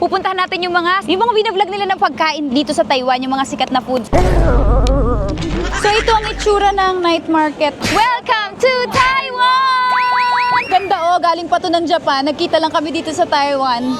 pupuntahan natin yung mga binablog nila ng pagkain dito sa Taiwan, yung mga sikat na food. So ito ang itsura ng night market. Welcome to Taiwan! Ganda oh, galing pa to ng Japan. Nagkita lang kami dito sa Taiwan.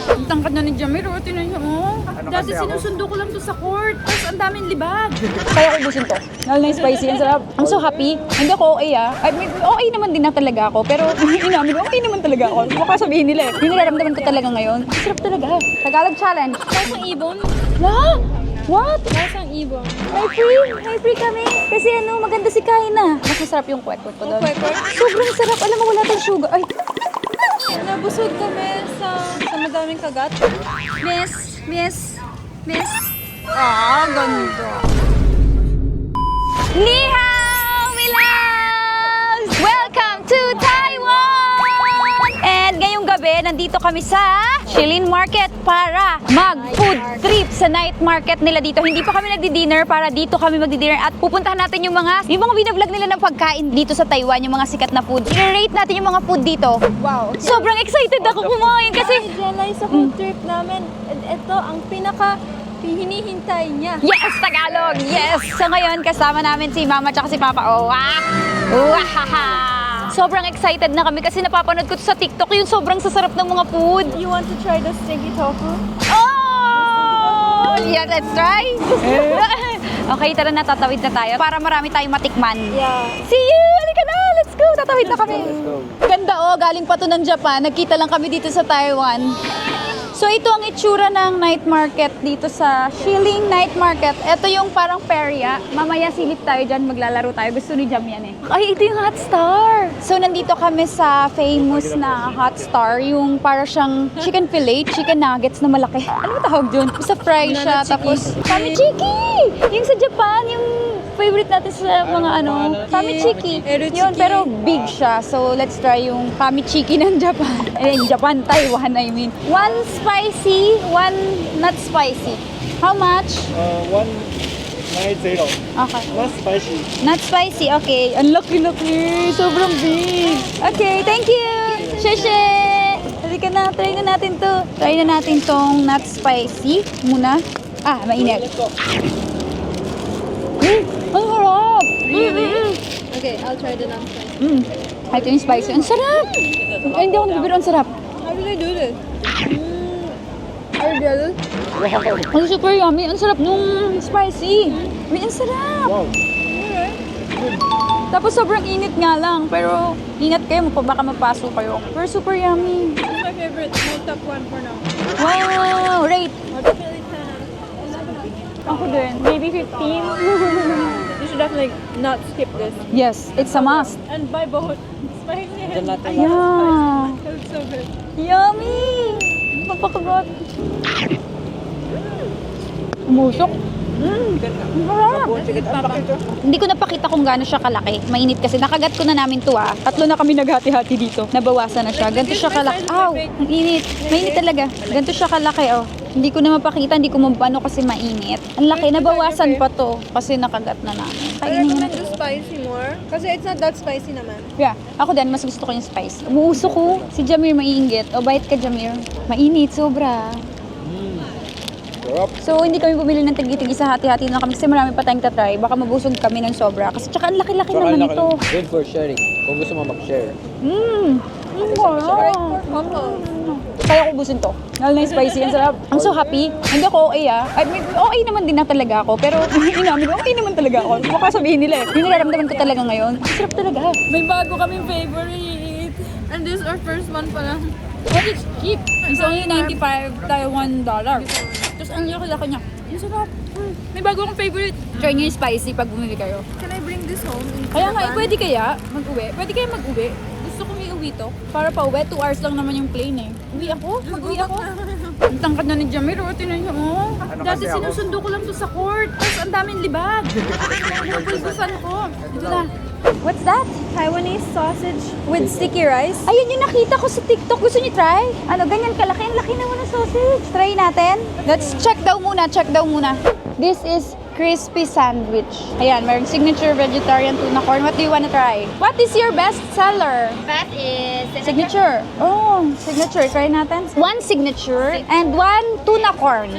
Ang tangkad na ni Jamir, oh, tinan niyo, oh. Dati sinusundo ko lang to sa court, tapos ang daming libag. Kaya ko ubusin to. Lalo na yung spicy, ang sarap. I'm so happy. Hindi ako okay okay naman din na talaga ako, pero inamin ko, okay naman talaga ako. Baka sabihin nila eh. Yung nararamdaman ko talaga ngayon. Ang sarap talaga. Tagalog challenge. Lasang ibon? Wow! What? Lasang ibon. May free kami. Kasi maganda si Kaina. Mas masarap yung kwek-kwek ko doon. Kwek-kwek? Sobrang sarap. Alam mo, wala tayong sugar. Ay, Nabusog kami sa madaming kagat. Miss. Ganda. Ni hao, my loves! Welcome to Taiwan! And ngayong gabi, nandito kami sa Shilin Market para mag-food trip sa night market nila dito. Hindi pa kami nagdi-dinner, para dito kami magdi-dinner at pupuntahan natin yung mga binablog nila ng pagkain dito sa Taiwan, yung mga sikat na food. I-rate natin yung mga food dito. Wow. Sobrang excited ako kumain kasi Jelay sa food trip namin. Ito ang pinaka hinihintay niya. yes, Tagalog! Yes! So ngayon, kasama namin si Mama at si Papa. Oh, Wahaha! Sobrang excited na kami kasi napapanood ko to sa TikTok yung sobrang sasarap ng mga food. You want to try the stinky tofu? Oh! Yeah, let's try! Okay, tara na, tatawid na tayo para marami tayong matikman. Yeah. See you! Halika na! Let's go! Tatawid na kami. Ganda oh, galing pa to ng Japan. Nagkita lang kami dito sa Taiwan. So ito ang itsura ng night market dito sa Shilin Night Market. Ito yung parang perya. Mamaya silip tayo dyan, maglalaro tayo. Gusto ni Jam yan eh. Ay, ito yung Hot Star. So nandito kami sa famous na Hot Star. Yung para siyang chicken fillet, chicken nuggets na malaki. Ano ba tawag dun? Basta fry siya. Tapos, Famichiki! Yung sa Japan, yung favorite natin sa mga Famichiki. Yun, pero big siya. So let's try yung Famichiki ng Japan. Japan, Taiwan, I mean. One spicy, one not spicy. How much? 190. Okay. Not spicy. Not spicy, okay. Ang laki-laki. Sobrang big. Okay, thank you. Sheshe. Halika na, try na natin to. Try na natin tong not spicy muna. Mainit. Ang harap. Really? Okay, I'll try the non-spicy. Ito yung spicy. Ang sarap. Ay, hindi ako nagbibiro. Ang sarap. How did I do this? Are you jealous? Ang super yummy. Ang sarap nung spicy. Ay, ang sarap. Wow. Tapos sobrang init nga lang. Pero ingat kayo, baka mapaso kayo. Pero super yummy. This is my favorite. My top one for now. Wow! Rate. Definitely 10. Ako din. Maybe 15. You should definitely not skip this. Yes, it's a must. And buy both. Spicy and Yeah. it's so good. Yummy! Magpakagot. Umusok. Hindi ko napakita kung gaano siya kalaki. Mainit kasi. Nakagat ko na namin to 3 na kami naghati-hati dito. Nabawasan na siya. Ganito siya kalaki. Aw! Ang init. Mainit talaga. Ganito siya kalaki Hindi ko na mapakita. Hindi ko mabano kasi mainit. Ang laki. Nabawasan pa to. Kasi nakagat na namin. I Kainin recommend na. the spicy more. Kasi it's not that spicy naman. Yeah. Ako din. Mas gusto ko yung spice. Umuusok ko. Si Jamir maiinggit. O, bait ka, Jamir. Mainit. Sobra. So, hindi kami bumili ng tigi-tigi sa hati-hati na kami kasi marami pa tayong tatry. Baka mabusog kami ng sobra. Kasi tsaka ang laki-laki naman ito. Good for sharing. Kung gusto mo mag-share. Right for couples. Kaya ko ubusin to. Lalo na yung spicy. Ang sarap. I'm so happy. Hindi ako okay okay naman din na talaga ako. Pero inamin ko, okay naman talaga ako. Baka sabihin nila Yung nararamdaman ko talaga ngayon. Ang sarap talaga. May bago kaming favorite. And this is our first one pa lang. But it's cheap. It's only 95 Taiwan dollar. Tapos ang laki-laki niya. Ang sarap. May bago akong favorite. Try nyo yung spicy pag bumili kayo. Can I bring this home? Kaya nga, pwede kaya mag-uwi? Pwede kaya mag-uwi? Gusto kong i-uwi to. Para pa uwi, 2 hours lang naman yung plane Uwi ako? Mag-uwi ako? Ang tangkad na ni Jamir, tinan niyo Dati sinusundo ko lang to sa court. Tapos ang daming libag. Napulbusan ko. Ito na. What's that? Taiwanese sausage with sticky rice. Ayun yung nakita ko sa TikTok. Gusto niyo try? Ganyan kalaki. Ang laki naman ng sausage. Try natin. Let's check daw muna. This is crispy sandwich. Ayan, mayroong signature vegetarian tuna corn. What do you wanna try? What is your best seller? That is Signature. Oh, signature. Try natin. One signature and one tuna corn.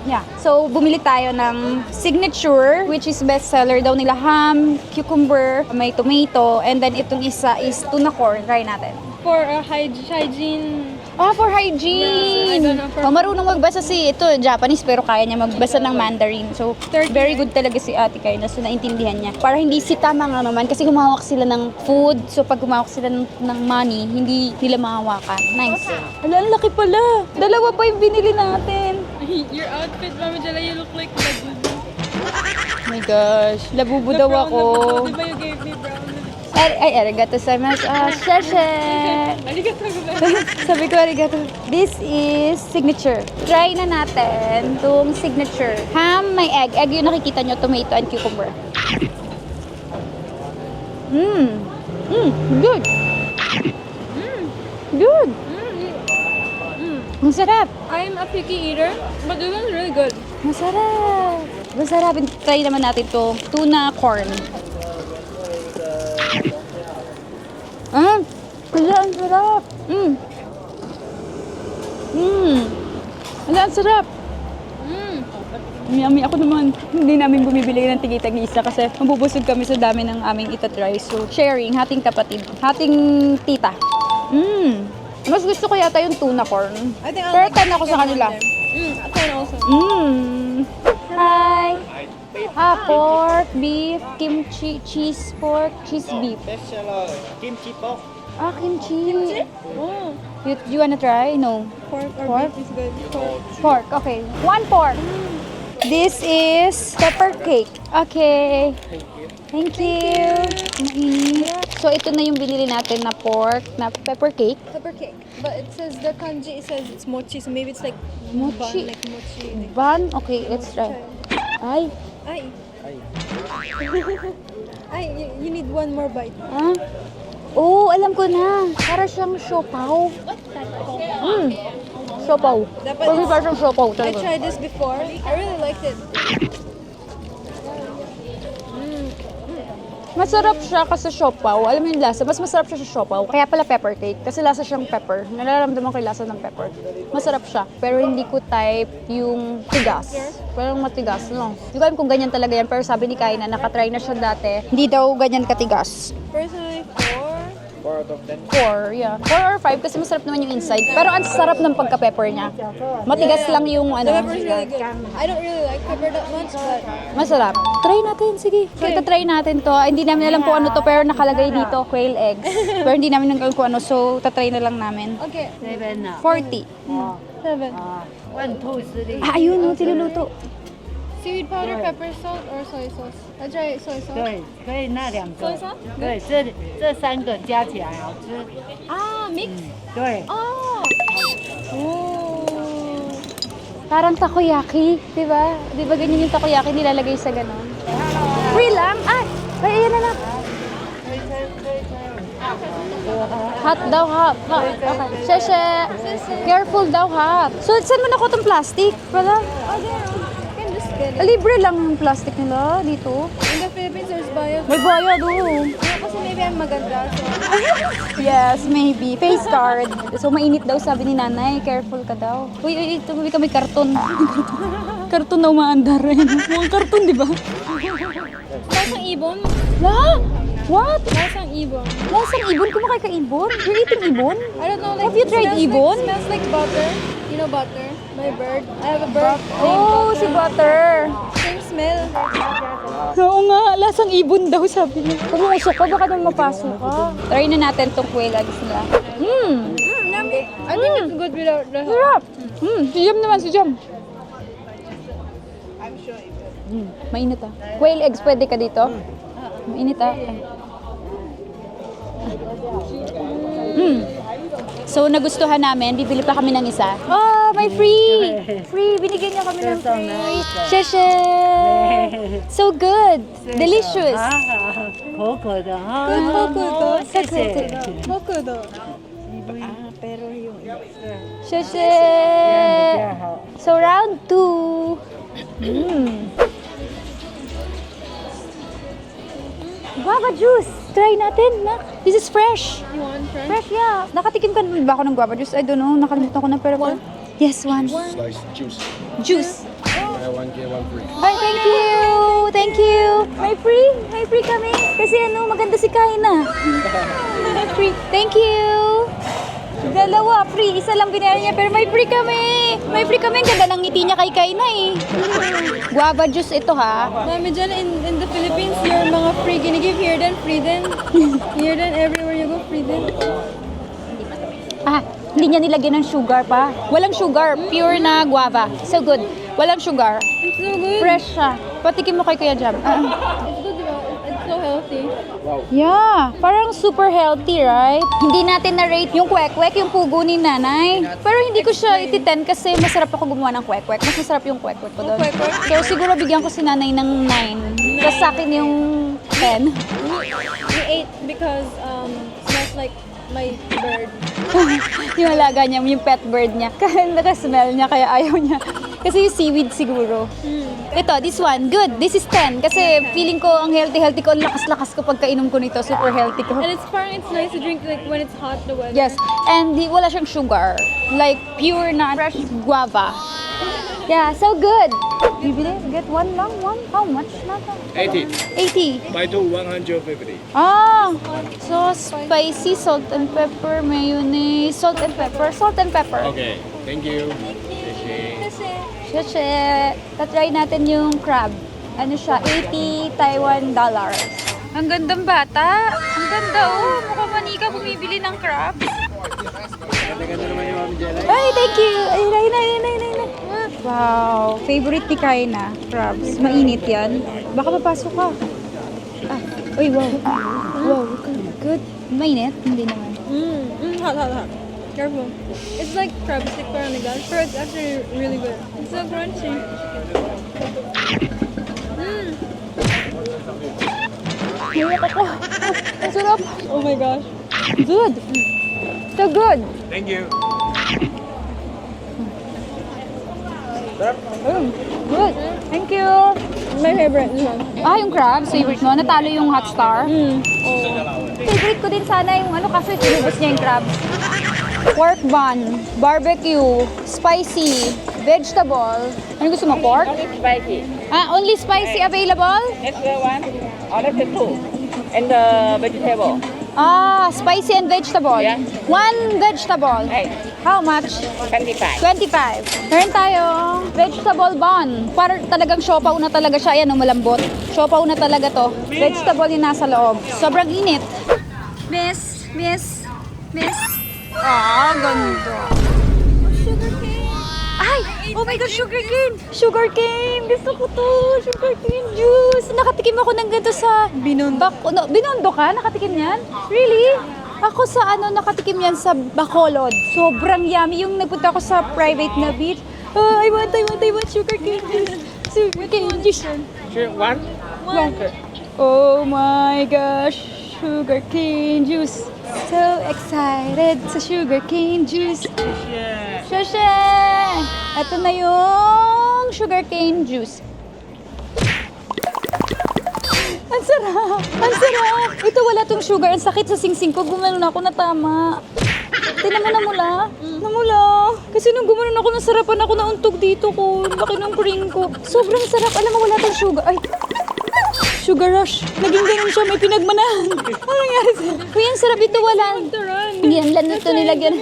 Yeah. So, bumili tayo ng signature, which is best seller daw nila. Ham, cucumber, may tomato, and then itong isa is tuna corn. Try natin. For hygiene. Ah, for hygiene. Yeah, I don't know for- Marunong magbasa si ito, Japanese, pero kaya niya magbasa ng Mandarin. So, very good talaga si Ate Kayla. So, naintindihan niya. Para hindi si tama nga naman, kasi humawak sila ng food. So, pag humawak sila ng money, hindi nila mahawakan. Nice. Ala, ang laki pala. Dalawa pa yung binili natin. Your outfit, Mama Jella, you look like Labubu. Oh my gosh. Labubu daw ako. Diba you gave me brown? Ay, arigato gozaimasu. Ah, sheshe. Arigato gozaimasu. Sabi ko, arigato. This is signature. Try na natin itong signature. Ham, may egg. Egg yung nakikita nyo, tomato and cucumber. Good. Good. Ang sarap. I'm a picky eater, but this one's really good. Masarap. Masarap. Try naman natin itong tuna corn. Wala, ang sarap. Wala, ang sarap. Yummy. Ako naman, hindi namin bumibili ng tigitag isa kasi mabubusog kami sa dami ng aming itatry. So, sharing, hating kapatid, hating tita. Mas gusto ko yata yung tuna corn. I think Pero 10 ako sa kanila. 10 also. Hi! Pork, beef, kimchi, cheese pork, cheese beef. Best seller, kimchi pork. Kimchi. Oh, You wanna try? No. pork or Pork? beef is good. Pork. Pork, okay. One pork. This is pepper cake. Okay. Thank you. So, ito na yung binili natin na pork, na pepper cake. Pepper cake. But it says the kanji, it says it's mochi, so maybe it's like Mochi. bun, like mochi. Like, Bun? Okay, let's try. Ay. ay. Ay, you need one more bite. Ah. Oh, alam ko na. Para siyang siopaw. Siopaw. Dapat Kasi para siyang siopaw I talaga. tried this before. I really liked it. Masarap siya kasi siopaw. Alam mo yung lasa, mas masarap siya sa siopaw. Kaya pala pepper cake, kasi lasa siyang pepper. Nararamdaman ko yung lasa ng pepper. Masarap siya, pero hindi ko type yung tigas. Parang matigas, no? Hindi ko alam kung ganyan talaga yan, pero sabi ni Kai na nakatry na siya dati. Hindi daw ganyan katigas. Personally, 4 out of 10. 4, yeah. 4 or 5 kasi masarap naman yung inside. Pero ang sarap ng pagka-pepper niya. Matigas lang yung the ano. pepper is really good. I don't really like pepper that much, but Masarap. Try natin, sige. So, ita-try natin to. Hindi namin alam kung ano to, pero nakalagay dito, quail eggs. Pero hindi namin alam kung ano, so tatry na lang namin. okay. 40. 7. 1, 2, 3。 Ah, ayun, no, siluluto. Seaweed powder, pepper salt, or soy sauce? I try soy sauce.对，可以那两个。 Soy sauce? 对，这三个加起来好吃。 Ah, mix. 对， Oh. Oh. Parang takoyaki, di ba? Di ba ganyan yung takoyaki nilalagay sa ganon? Free lang? Ah, ay, ayan na lang. Hot daw, hot. Okay. Sheshe. Careful daw, hot. So, saan mo nakuha itong plastic? Wala? Oh, there. You can just get it. Libre lang yung plastic nila dito. In the Philippines, there's bio. May bayad, oh. Kasi maybe I'm maganda, so. Yes, maybe. Face card. So, mainit daw, sabi ni nanay. Careful ka daw. Uy, tumabi ka, may karton. Karton na umaandar. Mukhang karton, di ba? Lasang ibon. La? What? Lasang ibon. Lasang ibon? Kumakain ka ibon? You're eating ibon? I don't know, like, Have you tried smells ibon? Like, smells like butter. You know butter? My bird. I have a bird. Oh, si Butter. Same smell. Oo nga, lasang ibon daw, sabi niya. Pumusok ka, baka naman mapasok ka. Try na natin itong quail eggs nila. Yummy. I think it's good without the Sarap! Si Jam naman, si Jam. Mainit ah. Quail eggs, pwede ka dito? Mainit ah. So, nagustuhan namin, bibili pa kami ng isa. Oh, may free! Free! Binigyan niya kami ng free. Sheshe! So good! Delicious! 口口的哈。谢谢谢。 Mokudo. Sheshe! So, round 2. guava juice. Try natin, na. This is fresh. You want fresh? Fresh, yeah. Nakatikim ka na ba ako ng guava juice? I don't know. Nakalimutan ko na pero... One? Yes, one. Slice juice. Juice. Buy one, get one free. Ay, thank you! Thank you! May free? May free kami. Kasi ano, maganda si Kaina. Free. Thank you! Dalawa, free. Isa lang binayaran niya, pero may free kami. May free kami. Ang ganda ng ngiti niya kay Kaina eh. Guava juice ito ha. Mami, dyan in the Philippines, your mga free ginigive here then, free then. Here then, everywhere you go, free then. Ah, hindi niya nilagyan ng sugar pa. Walang sugar. Pure na guava. So good. Walang sugar. It's so good. Fresh siya. Patikim mo kay Kuya Jam. It's good, diba? It's so healthy. Yeah, parang super healthy, right? Hindi natin na-rate yung kwek-kwek, yung pugo ni nanay. Pero hindi ko siya iti-10 kasi masarap ako gumawa ng kwek-kwek. Mas masarap yung kwek-kwek ko doon. kwek-kwek? So siguro bigyan ko si nanay ng 9. Tapos sa akin yung 10. We ate because smells like my bird. Yung alaga niya, yung pet bird niya. Kaya naka-smell niya, kaya ayaw niya. Kasi yung seaweed siguro. Ito, this one, good. This is 10. Kasi feeling ko ang healthy ko, ang lakas-lakas ko pagkainom ko nito. Super healthy ko. And it's nice to drink like when it's hot, the weather. Yes, and wala siyang sugar. Like pure na fresh guava. Yeah, so good. Bibili, get one lang, one. How much na to? 80. 80. Buy two, 150. Ah, so spicy, salt and pepper, mayonnaise, salt and pepper, salt and pepper. Okay, thank you. Sheshe. Tatry natin yung crab. Ano siya, 80 Taiwan dollars. Ang gandang bata. Ang ganda oh. Mukhang manika bumibili ng crab. Ganda naman yung Mami Jelay. Ay, thank you. Ay, na. Wow. Favorite ni Kaina, crabs. Mainit yan. Baka papasok ka. Ah, uy, wow. Wow, good. Mainit? Hindi naman. Hot. Careful. It's like crab stick paranigan, but it's actually really good. It's so crunchy. Iyak ako. Ang sarap. Oh my gosh. Good. So good. Thank you. Good. Thank you. My favorite this one. Ah, yung crabs, favorite mo. Natalo yung hot star. Favorite ko din sana yung ano kasi sinubos niya yung crabs. Pork bun, barbecue, spicy, vegetable. Ano gusto mo, pork? Only spicy. Ah, only spicy available? Next one, order the two. And the vegetable. Ah, spicy and vegetable. Yeah. One vegetable. Right. How much? 25. 25. Meron tayong vegetable bun. Para talagang siopaw na talaga siya. Ayan, malambot. Siopaw na talaga to. Vegetable yung nasa loob. Sobrang init. Miss. Ah, ganda. Sugar cane. Ay! Oh my God, sugar cane! Sugar cane! Gusto ko to! Sugar cane juice! Nakatikim ako ng ganito sa... Binondo. Binondo ka? Nakatikim yan? Really? Ako sa nakatikim yan sa Bacolod. Sobrang yummy. Yung nagpunta ako sa private na beach. Oh, I want sugar cane juice. Sugar cane juice. Sure, one? Oh my gosh! Sugar cane juice. So excited sa sugar cane juice. Shoshe! Ito na yung sugar cane juice. Ang sarap! Ang sarap! Ito wala tong sugar. Ang sakit sa singsing ko. Gumanon ako na tama. Tinan mo namula. Namula. Kasi nung gumanon ako, nasarapan ako nauntog dito ko. Laki ng brain ko. Sobrang sarap. Alam mo, wala tong sugar. Ay! Sugar rush. Naging ganun siya. May pinagmanahan. Ano nangyari sa'yo? Kuya, ang sarap ito. Wala. Yan lang ito nilagyan.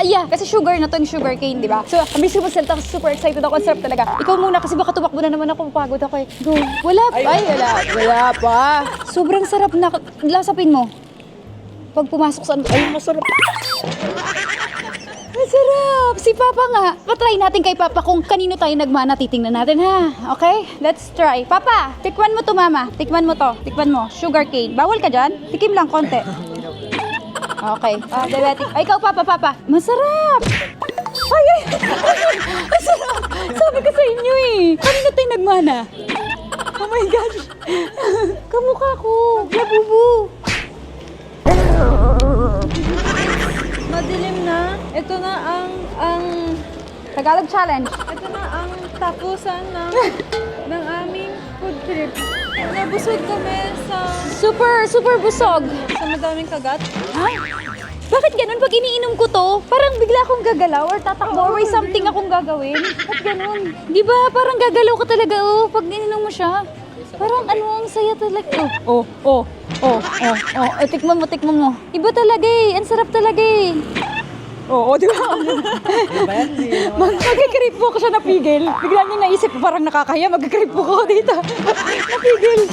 Yeah, kasi sugar na to yung sugar cane, di ba? So, ang bilis ko magsalita. Super excited ako. Ang sarap talaga. Ikaw muna kasi baka tumakbo na naman ako. Pagod ako eh. Go. Wala pa. Wala pa. Sobrang sarap na. Lasapin mo. Pag pumasok sa... Ay, masarap. Masarap! Si Papa nga. Patry natin kay Papa kung kanino tayo nagmana. Titingnan natin ha. Okay? Let's try. Papa, tikman mo to Mama. Tikman mo to. Tikman mo. Sugar cane. Bawal ka dyan? Tikim lang konti. Okay. Diabetic. Ay, ikaw Papa. Masarap! Ay! Masarap! Sabi ko sa inyo eh. Kanino tayo nagmana? Oh my gosh. Kamukha ko. Labubu. Madilim na. Ito na ang Tagalog challenge. Ito na ang tapusan ng aming food trip. Nabusog kami Super busog. sa madaming kagat. Ha? Bakit ganun? Pag iniinom ko to, parang bigla akong gagalaw or tatakbo or may something akong gagawin. Ba't ganun? Di ba? Parang gagalaw ka talaga, oh, pag ininom mo siya. Parang ano, ang saya talaga. Tikman mo. Iba talaga eh. Ang sarap talaga eh. Oo, di ba? Magkakreep po ako siya napigil. Bigla niya naisip, parang nakakaya, magkakreep po ako dito. Napigil.